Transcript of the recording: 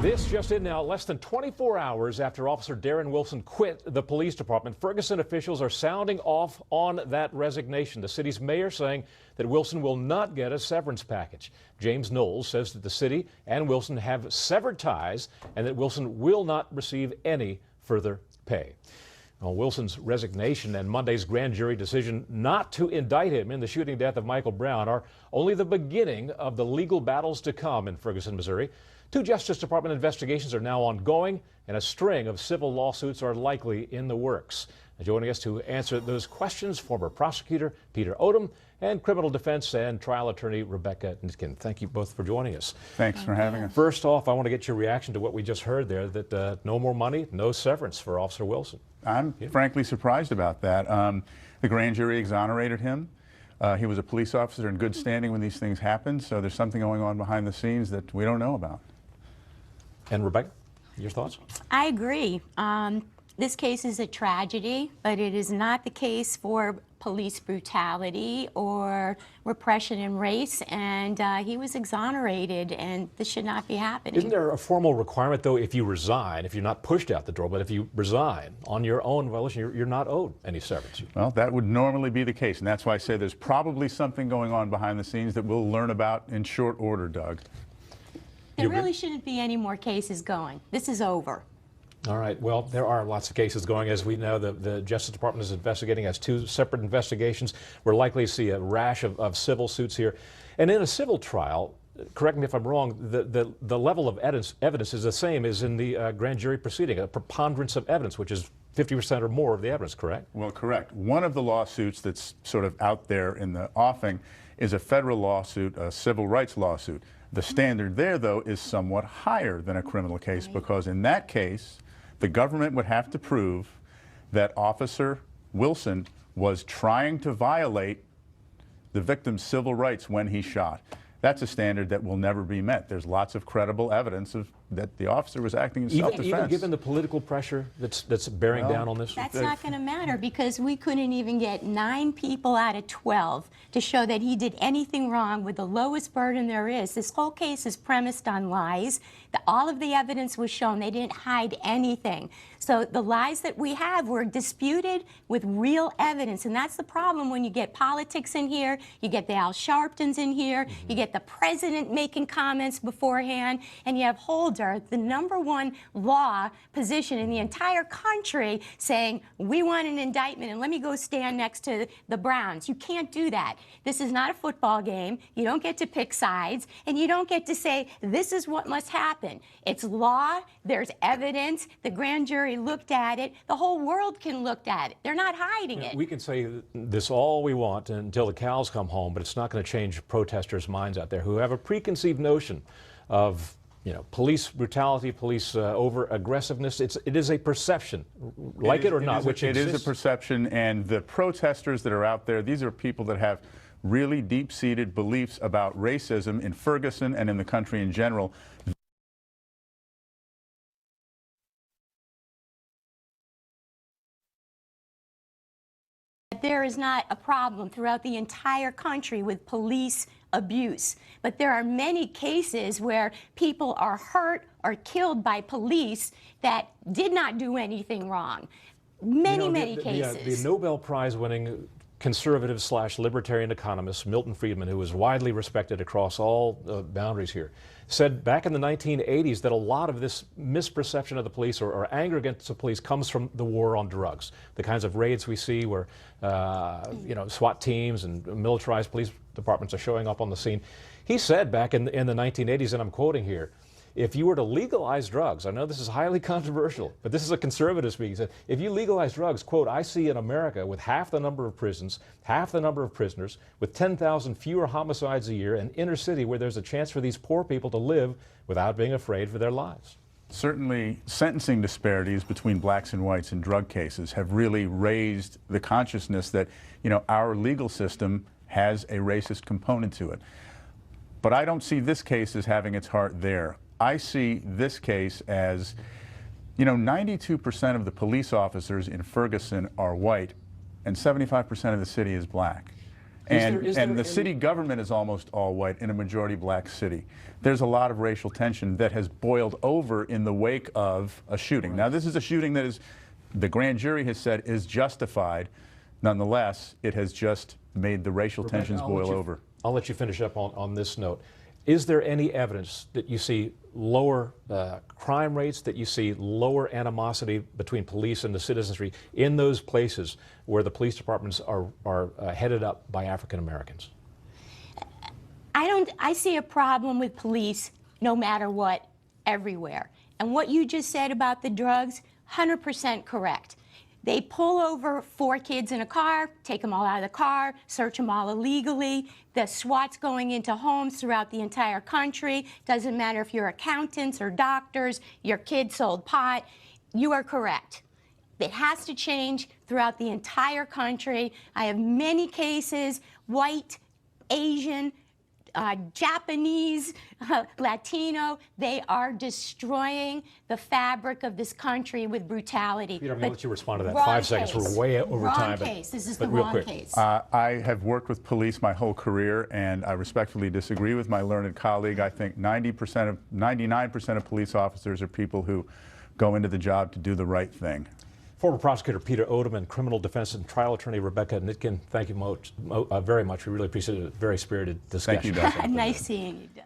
This just in now, less than 24 hours after Officer Darren Wilson quit the police department, Ferguson officials are sounding off on that resignation. The city's mayor saying that Wilson will not get a severance package. James Knowles says that the city and Wilson have severed ties and that Wilson will not receive any further pay. Well, Wilson's resignation and Monday's grand jury decision not to indict him in the shooting death of Michael Brown are only the beginning of the legal battles to come in Ferguson, Missouri. 2 Justice Department investigations are now ongoing, and a string of civil lawsuits are likely in the works. And joining us to answer those questions, former prosecutor Peter Odom and criminal defense and trial attorney Rebecca Nitkin. Thank you both for joining us. Thanks for having us. First off, I want to get your reaction to what we just heard there, that no more money, no severance for Officer Wilson. I'm frankly surprised about that. The grand jury exonerated him. He was a police officer in good standing when these things happened, so there's something going on behind the scenes that we don't know about. And Rebecca, your thoughts? I agree. This case is a tragedy, but it is not the case for police brutality or repression in race, and he was exonerated, and this should not be happening. Isn't there a formal requirement, though, if you resign, if you're not pushed out the door, but if you resign on your own volition, you're not owed any severance? Well, that would normally be the case, and that's why I say there's probably something going on behind the scenes that we'll learn about in short order, Doug. There really shouldn't be any more cases going. This is over. All right. Well, there are lots of cases going. As we know, the Justice Department is investigating, has 2 separate investigations. We're likely to see a rash of civil suits here. And in a civil trial, correct me if I'm wrong, the level of evidence is the same as in the grand jury proceeding, a preponderance of evidence, which is 50% or more of the evidence, correct? Well, correct. One of the lawsuits that's sort of out there in the offing is a federal lawsuit, a civil rights lawsuit. The standard there, though, is somewhat higher than a criminal case, because in that case, the government would have to prove that Officer Wilson was trying to violate the victim's civil rights when he shot. That's a standard that will never be met. There's lots of credible evidence that the officer was acting in self-defense. Even given the political pressure that's bearing down on this? That's not going to matter, because we couldn't even get 9 people out of 12 to show that he did anything wrong with the lowest burden there is. This whole case is premised on lies. All of the evidence was shown. They didn't hide anything. So the lies that we have were disputed with real evidence, and that's the problem when you get politics in here, you get the Al Sharptons in here, you get the president making comments beforehand, and you have Holder, the #1 law position in the entire country, saying, we want an indictment, and let me go stand next to the Browns. You can't do that. This is not a football game. You don't get to pick sides, and you don't get to say, this is what must happen. It's law. There's evidence. The grand jury looked at it. The whole world can look at it. They're not hiding it. We can say this all we want until the cows come home, but it's not going to change protesters' minds out there who have a preconceived notion of, police brutality, police over-aggressiveness. It is a perception, like it or not, which exists. It is a perception, and the protesters that are out there, these are people that have really deep-seated beliefs about racism in Ferguson and in the country in general. There is not a problem throughout the entire country with police abuse, but there are many cases where people are hurt or killed by police that did not do anything wrong. Many cases. The Nobel Prize-winning conservative/libertarian economist Milton Friedman, who is widely respected across all boundaries here, said back in the 1980s that a lot of this misperception of the police or anger against the police comes from the war on drugs. The kinds of raids we see where SWAT teams and militarized police departments are showing up on the scene. He said back in the 1980s, and I'm quoting here, if you were to legalize drugs, I know this is highly controversial, but this is a conservative speaking. He said, if you legalize drugs, quote, I see in America with half the number of prisons, half the number of prisoners, with 10,000 fewer homicides a year, an inner city where there's a chance for these poor people to live without being afraid for their lives. Certainly, sentencing disparities between blacks and whites in drug cases have really raised the consciousness that, our legal system has a racist component to it. But I don't see this case as having its heart there. I see this case as, 92% of the police officers in Ferguson are white and 75% of the city is black. And is there the any- city government is almost all white in a majority black city. There's a lot of racial tension that has boiled over in the wake of a shooting. Now, this is a shooting that is, the grand jury has said, is justified. Nonetheless, it has just made the racial Rebecca, tensions boil over. I'll let you finish up on this note. Is there any evidence that you see lower crime rates, that you see lower animosity between police and the citizenry in those places where the police departments are headed up by African Americans? I see a problem with police no matter what, everywhere. And what you just said about the drugs, 100% correct. They pull over 4 kids in a car, take them all out of the car, search them all illegally. The SWAT's going into homes throughout the entire country. Doesn't matter if you're accountants or doctors, your kid sold pot. You are correct. It has to change throughout the entire country. I have many cases, white, Asian, Japanese, Latino. They are destroying the fabric of this country with brutality. Peter, I'm going to let you respond to that. Wrong 5 seconds. case. We're way over Wrong time. Case. This is but the real wrong quick. case. I have worked with police my whole career, and I respectfully disagree with my learned colleague. I think 99% of police officers are people who go into the job to do the right thing. Former prosecutor Peter Odom and criminal defense and trial attorney Rebecca Nitkin, thank you very much. We really appreciate it. Very spirited discussion. Thank you, Doug. Nice seeing you, Doug.